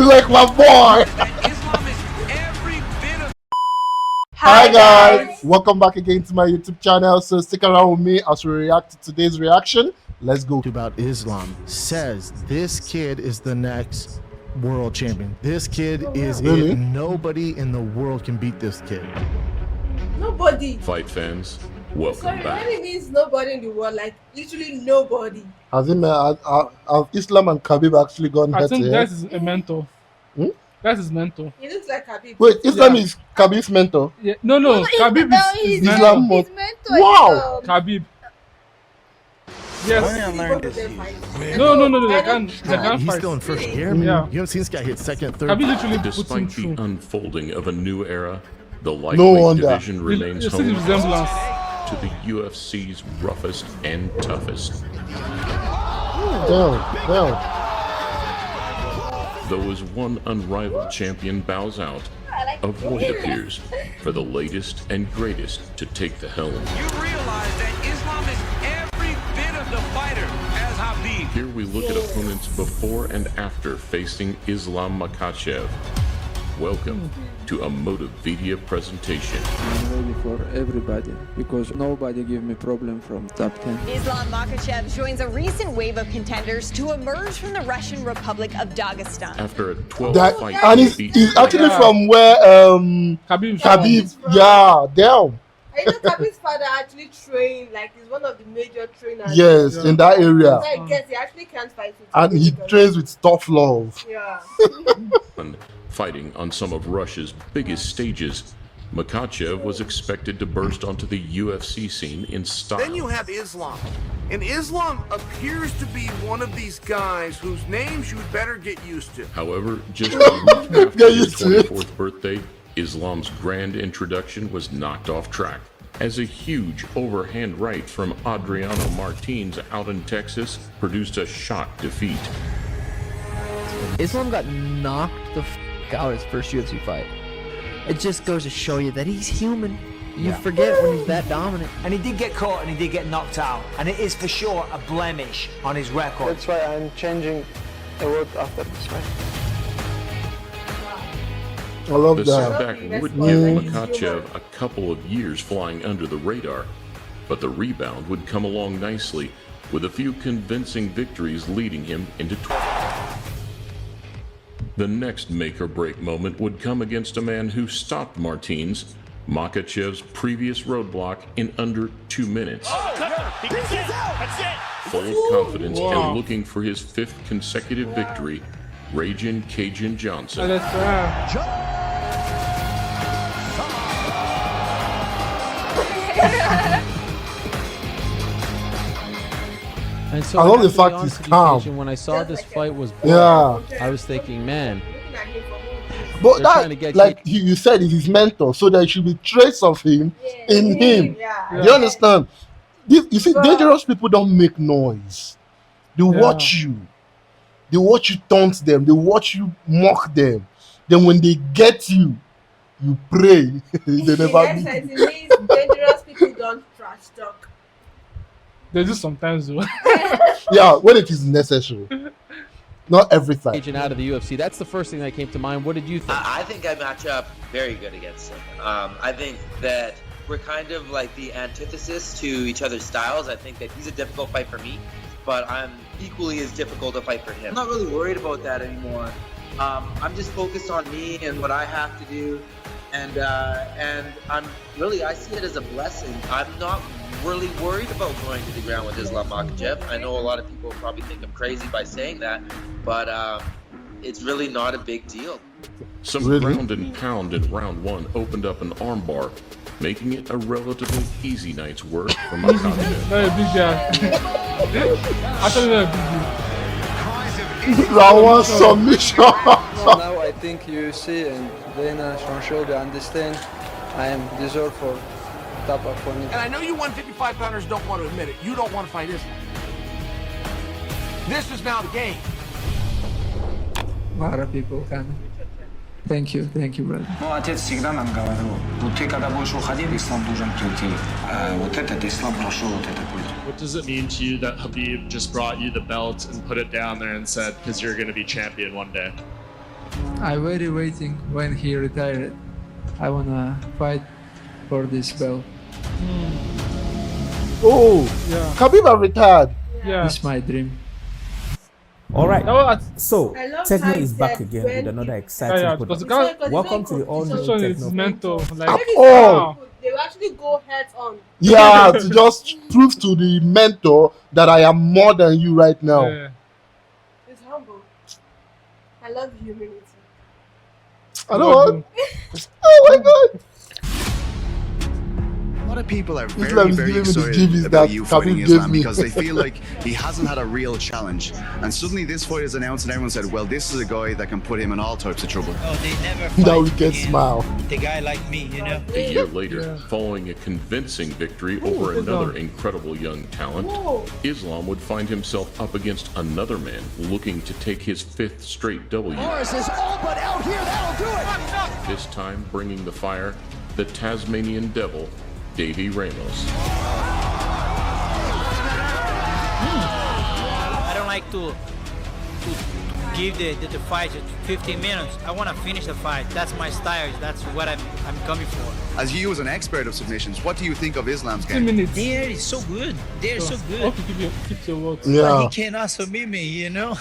You like my boy. Hi guys, welcome back again to my YouTube channel. So stick around with me as we react to today's reaction. Let's go. About Islam says this kid is the next world champion. This kid is it. Nobody in the world can beat this kid. Nobody. Fight fans, welcome Sorry, back. when it means nobody in the world, like literally nobody. Has Islam and Khabib actually gone head I think to that head? is a mentor. That's his mentor. He looks like Khabib. Wait, Islam is Khabib's mentor? Yeah. No. Khabib is Islam. His mentor. Wow. Khabib. Yes. No. They can't He's fight. still in first gear. Yeah. You haven't seen this guy hit second, third. Khabib literally puts him Despite the through. unfolding of a new era, the No lightweight wonder. division remains You see home the resemblance. to the UFC's roughest and toughest. Damn. Though as one unrivaled champion bows out, a void appears for the latest and greatest to take the helm. You realize that Islam is every bit of the fighter as Khabib. Here we look at opponents before and after facing Islam Makhachev. Welcome to a Motivedia presentation. I'm ready for everybody because nobody give me problem from top 10. Islam Makhachev joins a recent wave of contenders to emerge from the Russian Republic of Dagestan. After a 12-fight And defeat, he's actually from where Khabib. Yeah, damn. I know Khabib's father actually trained, like he's one of the major trainers. Yes, in that area. So I guess he actually can't fight with And he trains with tough love. Yeah. fighting on some of Russia's biggest stages, Makhachev was expected to burst onto the UFC scene in style. Then you have Islam. And Islam appears to be one of these guys whose names you'd better get used to. However, just a week after his used to it. 24th birthday, Islam's grand introduction was knocked off track, as a huge overhand right from Adriano Martins out in Texas produced a shock defeat. Islam got knocked the out his first UFC fight. It just goes to show you that he's human. You forget when he's that dominant. And he did get caught and he did get knocked out. And it is for sure a blemish on his record. That's why I'm changing the word after this fight. I love The that. setback would give Makhachev a couple of years flying under the radar, but the rebound would come along nicely, with a few convincing victories leading him into The next make-or-break moment would come against a man who stopped Martins, Makhachev's previous roadblock, in under 2 minutes. Full of confidence and looking for his 5th consecutive victory, Ragin' Cajun Johnson. And so I love the to be fact honest he's with you, calm. Cajun, when I saw this fight was born, Yeah. I was thinking, man, But They're trying to that, get like you said, is his mentor, so there should be traits of him in him. Yeah. You understand? You see, dangerous people don't make noise. They watch you. They watch you taunt them. They watch you mock them. Then when they get you, you pray. They never In beat essence, you. it means dangerous people don't trash talk. They do sometimes though. Yeah, when it is necessary. Not every time. agent out of the UFC. That's the first thing that came to mind. What did you think? I think I match up very good against him. I think that we're kind of like the antithesis to each other's styles. I think that he's a difficult fight for me, but I'm equally as difficult to fight for him. I'm not really worried about that anymore. I'm just focused on me and what I have to do, and I see it as a blessing. I'm not really worried about going to the ground with Islam Makhachev. I know a lot of people probably think I'm crazy by saying that, but it's really not a big deal. Some ground and pound in round 1 opened up an armbar, making it a relatively easy night's work for Makhachev. Not a big guy. Actually, not a big guy. Round 1 submission. Now I think UFC and Dana Should understand I am deserved for top opponent. And I know you 155-pounders don't want to admit it. You don't want to fight Islam. This is now the game. A lot of people can. Thank you, brother. Ну, отец всегда нам говорил, вот ты когда будешь уходить, ислам должен прийти. Вот этот ислам прошел вот этот путь. What does it mean to you that Khabib just brought you the belt and put it down there and said, because you're going to be champion one day? I'm very waiting when he retired. I wanna fight for this belt. Oh, Yeah. Khabib have retired. Yeah. It's my dream. All right. Oh, So, I love Techno how he is back said again when with another he- exciting yeah, product. because Welcome to the all-new this one is Techno. mental. Like, At Maybe all. they will actually go heads on. Yeah, to just prove to the mentor that I am more than you right now. yeah. He's humble. I love humility. I know what? Oh my god. A lot of people are Islam very, is very giving me the excited gibbies about that you Khabib fighting gave Islam me. because they feel like he hasn't had a real challenge. And suddenly this fight is announced and everyone said, well, this is a guy that can put him in all types of trouble. Oh, they never That fight wicked again. smile. The guy like me, you know. A year later, following a convincing victory over another incredible young talent, Islam would find himself up against another man looking to take his 5th straight W. Morris is all but out here. That'll do it. This time bringing the fire, the Tasmanian Devil, Davey Ramos. I don't like to give the fight 15 minutes. I want to finish the fight. That's my style. That's what I'm coming for. As you as an expert of submissions, what do you think of Islam's 10 game? minutes. They're so good. They're so good. Okay, keep your words. But Yeah. he cannot submit me, you know.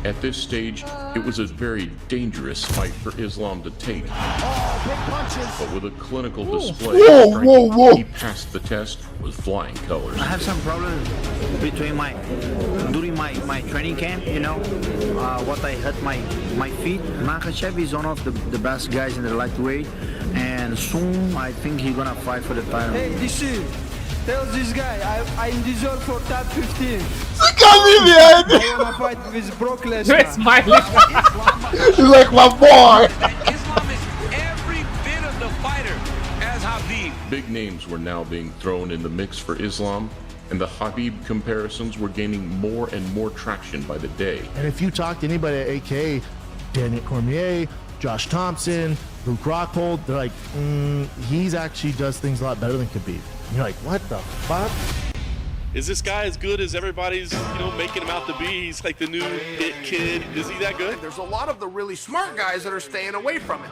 At this stage, it was a very dangerous fight for Islam to take. But with a clinical display, of striking, he passed the test with flying colors. I have some problems during my training camp, you know, what I hurt my feet. MAKHACHEV is one of the best guys in the lightweight, and soon I think he's gonna fight for the title. Hey, DC, tell this guy I deserve for top 15. I wanna fight with Brock Lesnar. You're smiling. He's like my boy. Islam is every bit of the fighter as Khabib. Big names were now being thrown in the mix for Islam, and the Khabib comparisons were gaining more and more traction by the day. And if you talk to anybody at AK, Daniel Cormier, Josh Thompson, Luke Rockhold, they're like, he's actually does things a lot better than Khabib. And you're like, what the fuck? Is this guy as good as everybody's, making him out to be? He's like the new hit kid. Is he that good? There's a lot of the really smart guys that are staying away from him.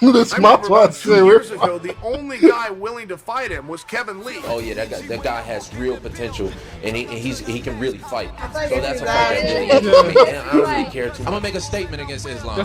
The smart ones. 2 years ago, the only guy willing to fight him was Kevin Lee. Oh yeah, that guy has real potential, and he can really fight. So that's a fight that really interests me, and I don't really care too much. I'm gonna make a statement against Islam,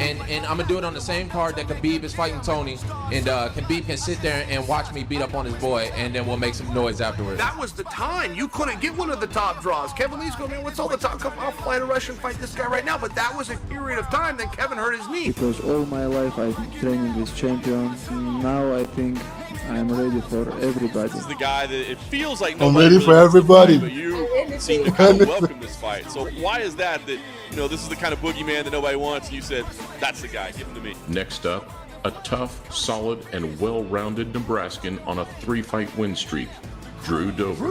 and I'm gonna do it on the same card that Khabib is fighting Tony, and Khabib can sit there and watch me beat up on his boy, and then we'll make some noise afterwards. That was the time. You couldn't get one of the top draws. Kevin Lee's going, man, what's all the top? Come, I'll fly to Russia and fight this guy right now. But that was a period of time. Then Kevin hurt his knee. Because all my life I've been training with champions. Now I think I'm ready for everybody. This is the guy that it feels like I'm nobody ready for really wants to everybody. fight, but you seem to kind of welcome this fight. So why is that this is the kind of boogeyman that nobody wants, and you said, that's the guy, give him to me. Next up, a tough, solid, and well-rounded Nebraskan on a 3-fight win streak, Drew Dober.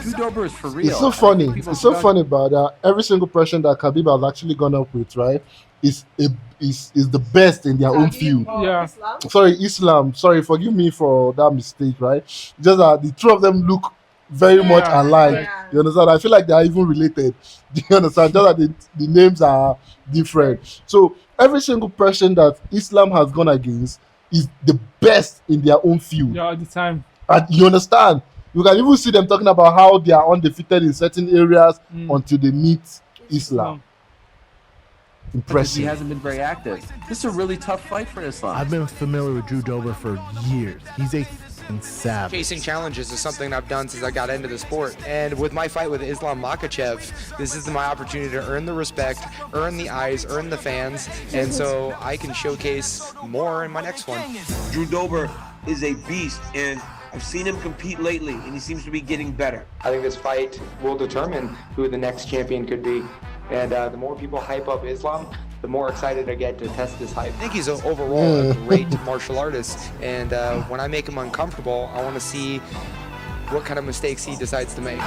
Drew Dober is for real. It's so funny. It's so funny about every single person that Khabib has actually gone up with, right? Is the best in their own field. Yeah. Sorry, Islam. Sorry, forgive me for that mistake, right? Just that the two of them look very much alike. You understand? I feel like they are even related. Do you understand? Just that the names are different. So every single person that Islam has gone against is the best in their own field. Yeah, at the time. And you understand? You can even see them talking about how they are undefeated in certain areas until they meet Islam. Impressive. He hasn't been very active. This is a really tough fight for Islam. I've been familiar with Drew Dober for years. He's a savage. Chasing challenges is something I've done since I got into the sport. And with my fight with Islam Makhachev, this is my opportunity to earn the respect, earn the eyes, earn the fans, and so I can showcase more in my next one. Drew Dober is a beast, and I've seen him compete lately, and he seems to be getting better. I think this fight will determine who the next champion could be. And the more people hype up Islam, the more excited I get to test this hype. I think he's overall a great martial artist, and when I make him uncomfortable, I want to see what kind of mistakes he decides to make.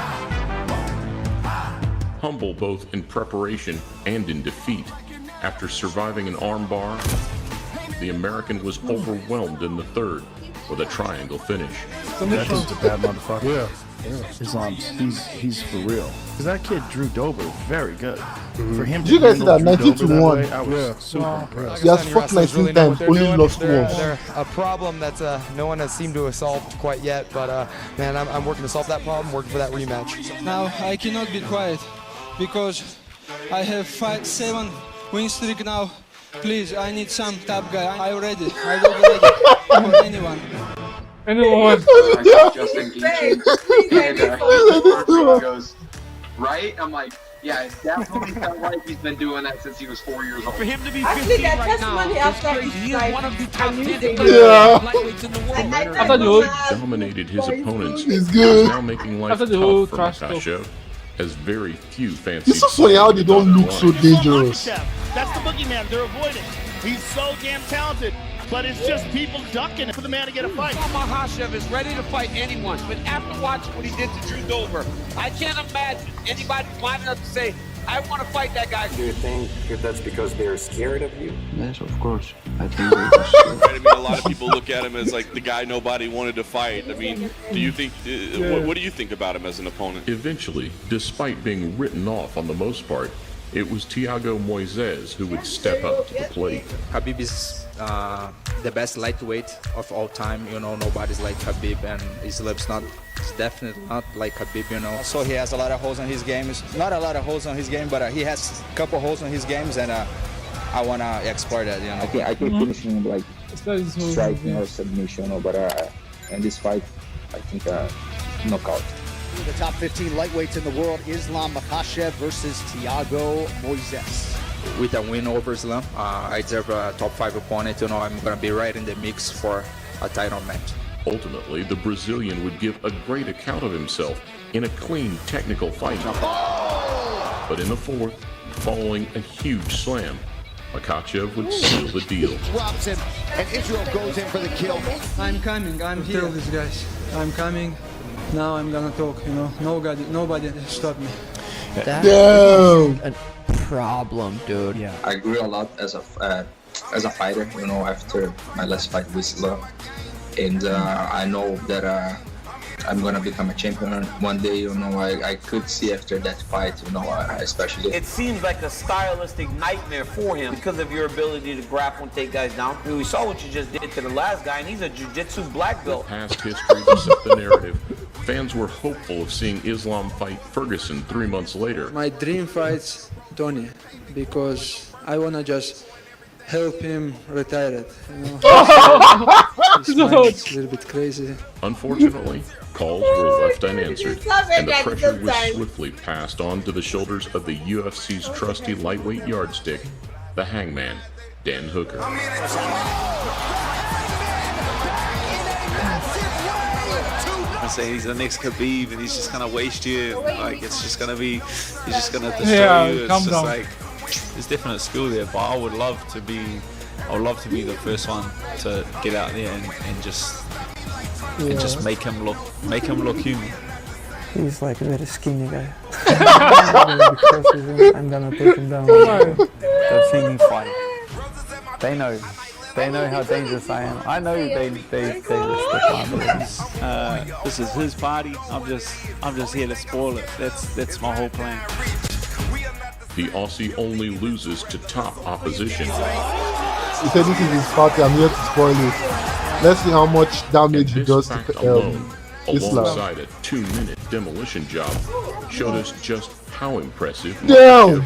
Humble both in preparation and in defeat, after surviving an armbar, the American was overwhelmed in the third with a triangle finish. That dude's a bad motherfucker. Yeah. Islam, he's for real. Because that kid Drew Dober, very good. For him Did you guys see that? 19 to 1. I was super impressed. He has fought 19 times, only lost once. They're a problem that no one has seemed to have solved quite yet, but man, I'm working to solve that problem, working for that rematch. Now I cannot be quiet because I have 7 win streak now. Please, I need some top guy. I will be ready for anyone. Anyone. Just engaging. Goes right. I'm like, yeah, it definitely felt like he's been doing that since he was 4 years old. For him to be 15 right now, he is one of the top 10 lightweights in the world. Dominated his opponents. He's good. He's now making life tough for Makhachev, as very few fancy. It's so funny how they don't look so dangerous. That's the boogeyman they're avoiding. He's so damn talented, but it's just people ducking for the man to get a fight. Makhachev is ready to fight anyone, but after watching what he did to Drew Dober, I can't imagine anybody smart enough to say, I want to fight that guy. Do you think that's because they're scared of you? Yes, of course. I think they're scared. Right, I mean, a lot of people look at him as like the guy nobody wanted to fight. I mean, do you think? What do you think about him as an opponent? Eventually, despite being written off on the most part, it was Thiago Moises who would step up to the plate. Khabib is the best lightweight of all time. You know, nobody's like Khabib, and Islam's definitely not like Khabib, you know. So he has a lot of holes in his game. Not a lot of holes in his game, but he has a couple holes in his games, and I want to explore that, you know. I can finish him like striking or submission, but in this fight, I think knockout. The top 15 lightweights in the world, Islam Makhachev versus Thiago Moises. With a win over Islam, I deserve a top 5 opponent. You know, I'm going to be right in the mix for a title match. Ultimately, the Brazilian would give a great account of himself in a clean technical fight. But in the fourth, following a huge slam, Makhachev would seal the deal. Drops him, and Israel goes in for the kill. I'm coming. I'm here. Tell these guys, I'm coming. Now I'm gonna talk. You know, nobody stop me. That's a problem, dude. Yeah. I grew a lot as a fighter. You know, after my last fight with Islam, and I know that I'm gonna become a champion one day. You know, I could see after that fight. You know, especially. It seems like a stylistic nightmare for him because of your ability to grapple and take guys down. I mean, we saw what you just did to the last guy, and he's a jiu-jitsu black belt. Past history to set the narrative. Fans were hopeful of seeing Islam fight Ferguson 3 months later. My dream fight's Tony, because I wanna just help him retire it. You know? His mind's a little bit crazy. Unfortunately, calls were left unanswered, and the pressure was swiftly passed on to the shoulders of the UFC's trusty lightweight yardstick, the hangman, Dan Hooker. I say he's the next Khabib, and he's just gonna waste you. Like it's just gonna be, he's just gonna destroy you. It's just like there's definite skill there, but I would love to be the first one to get out there and just make him look human. He's like a very skinny guy. I'm gonna take him down. The thinking fight. They know how dangerous I am. I know they respect my abilities. This is his party. I'm just here to spoil it. That's my whole plan. The Aussie only loses to top opposition. He said this is his party, I'm here to spoil it. Let's see how much damage he does to Islam. Alongside a 2-minute demolition job, showed us just how impressive down.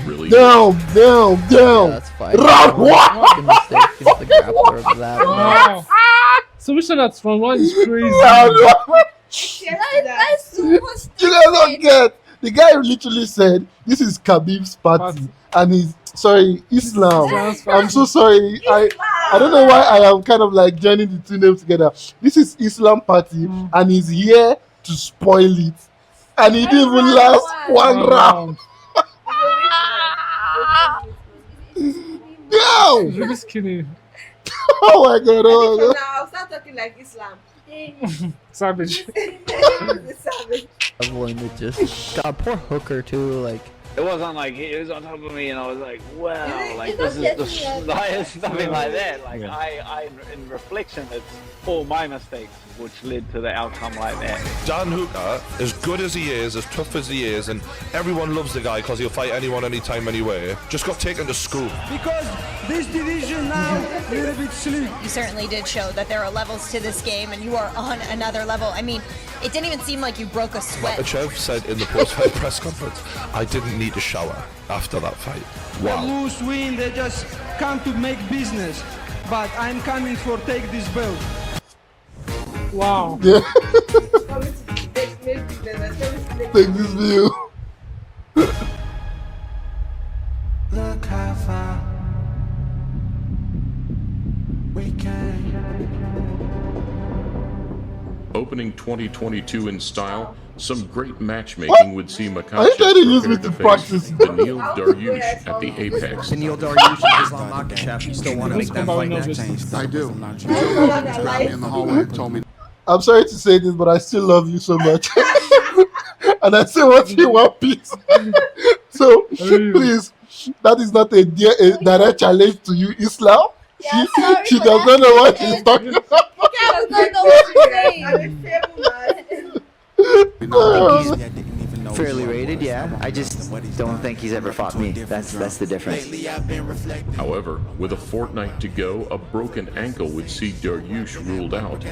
That's fine. The mistake is the grappler of that. Wow. Submission at front line is crazy. You guys don't get. The guy literally said, "This is Khabib's party," and he's sorry, Islam. I'm so sorry. I don't know why I am kind of like joining the two names together. This is Islam party, and he's here to spoil it, and he didn't even last one round. No! Really skinny. Oh my god! Oh my god! Now I'll start talking like Islam. Savage. Savage. Level and it just God, poor Hooker too. Like It wasn't like he was on top of me and I was like, wow, like this is nothing like that. Like I in reflection, it's all my mistakes which led to the outcome like that. Dan Hooker, as good as he is, as tough as he is, and everyone loves the guy because he'll fight anyone, anytime, anywhere, just got taken to school. Because this division now a little bit sleep. You certainly did show that there are levels to this game and you are on another level. I mean, it didn't even seem like you broke a sweat. MAKHACHEV said in the post-fight press conference, I didn't need to shower after that fight. Wow. They lose, win, they just come to make business. But I'm coming for take this belt. Wow. Yeah. Take this view. Look how far we came. Opening 2022 in style, some great matchmaking would see MAKHACHEV prepare to face Beneil Dariush at the Apex. Beneil Dariush and Islam MAKHACHEV. You still want to make that fight next? I do. In the hallway told me. I'm sorry to say this, but I still love you so much. And I still want you one piece. So, please, that is not a direct challenge to you, Islam. Yeah, she does not know what she's talking about. She does not know what she's saying. Fairly rated, yeah. I just don't think he's ever fought me. That's the difference. However, with a fortnight to go, a broken ankle would see Dariush ruled out.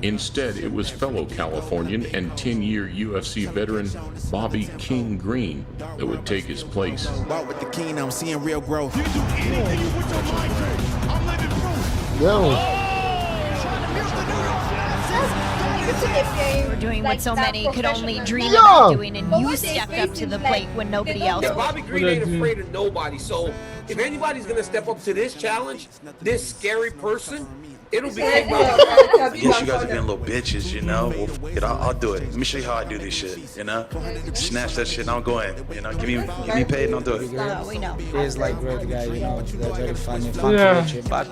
Instead, it was fellow Californian and 10-year UFC veteran Bobby King Green that would take his place. Walk with the king, I'm seeing real growth. We're doing what so many could only dream about doing, and you stepped up to the plate when nobody else Yeah, would. Bobby Green ain't afraid of nobody, so if anybody's gonna step up to this challenge, this scary person, it'll be King Bobby. I guess you guys are being little bitches, you know. Well, I'll do it. Let me show you how I do this shit, you know. Snatch that shit and I'll go in, you know. Give me paid and I'll do it. We know. He's like great guy, you know. They're very funny, fun to watch him, but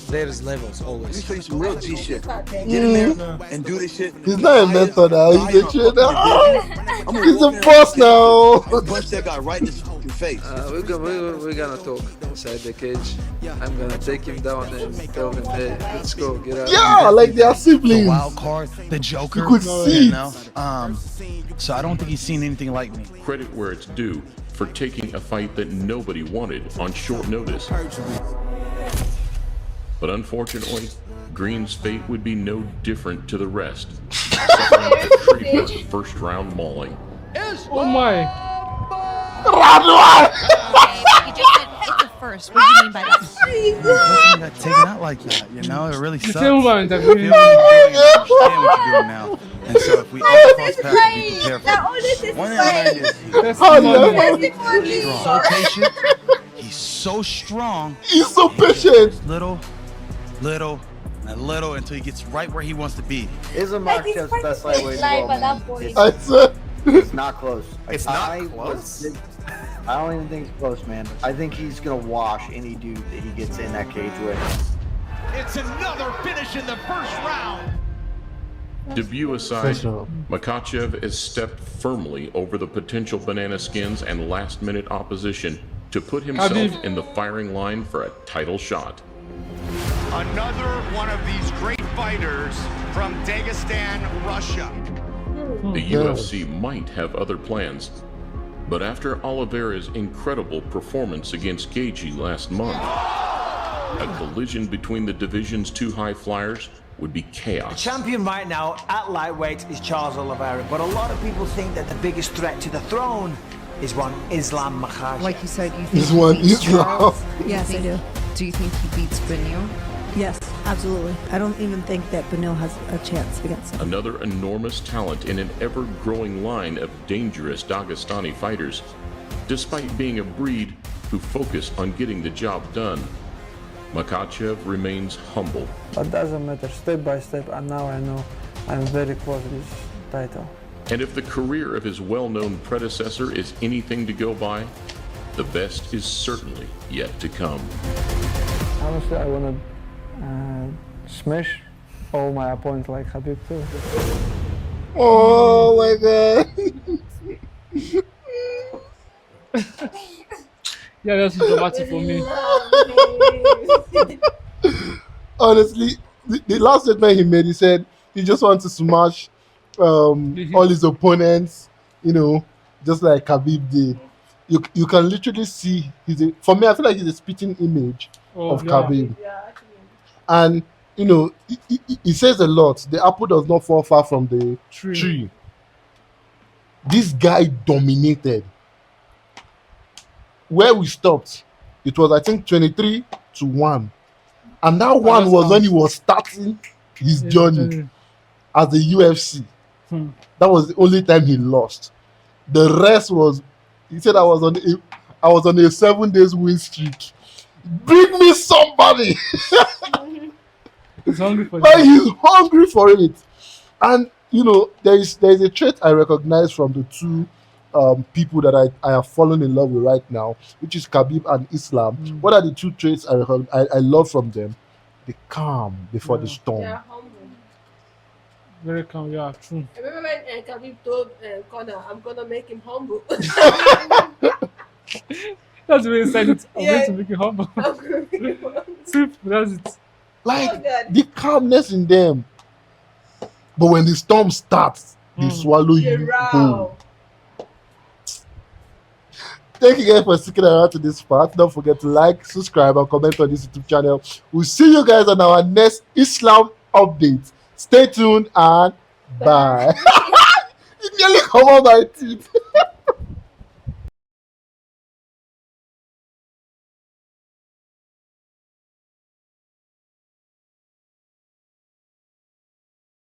there's levels always. Let me show you some real G shit. Get in there and do this shit. He's not a mentor now. He's a trainer. He's a boss now. Punch that guy right in his fucking face. We're gonna talk inside the cage. I'm gonna take him down and tell him, hey, let's go, get out. Yeah, like they are siblings. The wild card, the Joker. You could see. You know? So I don't think he's seen anything like me. Credit where it's due for taking a fight that nobody wanted on short notice. But unfortunately, Green's fate would be no different to the rest. Suffering a treacherous first-round mauling. Oh my. You just said it's the first. What do you mean by that? I got taken out like that, you know? It really sucks. Say You what feel what you're doing, you understand what you're doing now. And so if we all cross paths, be prepared for it. One thing I learned is he's so patient. He's so strong. He's so patient. Little, and little until he gets right where he wants to be. Islam MAKHACHEV's best lightweight in the world, man. I said. It's not close. It's not close? I don't even think it's close, man. I think he's gonna wash any dude that he gets in that cage with. It's another finish in the first round. Debut aside, MAKHACHEV has stepped firmly over the potential banana skins and last-minute opposition to put himself Khabib. in the firing line for a title shot. Another one of these great fighters from Dagestan, Russia. The UFC might have other plans, but after Oliveira's incredible performance against Gaethje last month, a collision between the division's two high flyers would be The chaos. champion right now at lightweight is Charles Oliveira, but a lot of people think that the biggest threat to the throne is one Islam MAKHACHEV. Like you said, you think This one he beats Islam. Charles? Yes, I do. Do you think he beats Beneil? Yes, absolutely. I don't even think that Beneil has a chance against him. Another enormous talent in an ever-growing line of dangerous Dagestani fighters, despite being a breed who focus on getting the job done. MAKHACHEV remains humble. But doesn't matter, step by step, and now I know I'm very close to this title. And if the career of his well-known predecessor is anything to go by, the best is certainly yet to come. Honestly, I want to smash all my opponents like Khabib too. Oh my god. Yeah, that's dramatic for me. Honestly, the last statement he made, he said he just wants to smash all his opponents, you know, just like Khabib did. You can literally see for me, I feel like he's a spitting image of Khabib. And you know, he says a lot. The apple does not fall far from the tree. This guy dominated. Where we stopped, it was I think 23-1. And that one was when he was starting his journey as the UFC. That was the only time he lost. The rest was, he said, I was on a 7 days win streak. Bring me somebody. He's hungry for it. He's hungry for it. And you know, there is a trait I recognize from the two people that I have fallen in love with right now, which is Khabib and Islam. What are the two traits I love from them? The calm before the storm. Yeah, humble. Very calm, yeah, true. I remember when Khabib told Conor, I'm gonna make him humble. That's when he said it. I'm going to make him humble. I'm gonna make him humble. That's it. Like the calmness in them. But when the storm starts, they swallow you whole. Thank you guys for sticking around to this part. Don't forget to like, subscribe, and comment on this YouTube channel. We'll see you guys on our next Islam update. Stay tuned and bye. It nearly come out my teeth.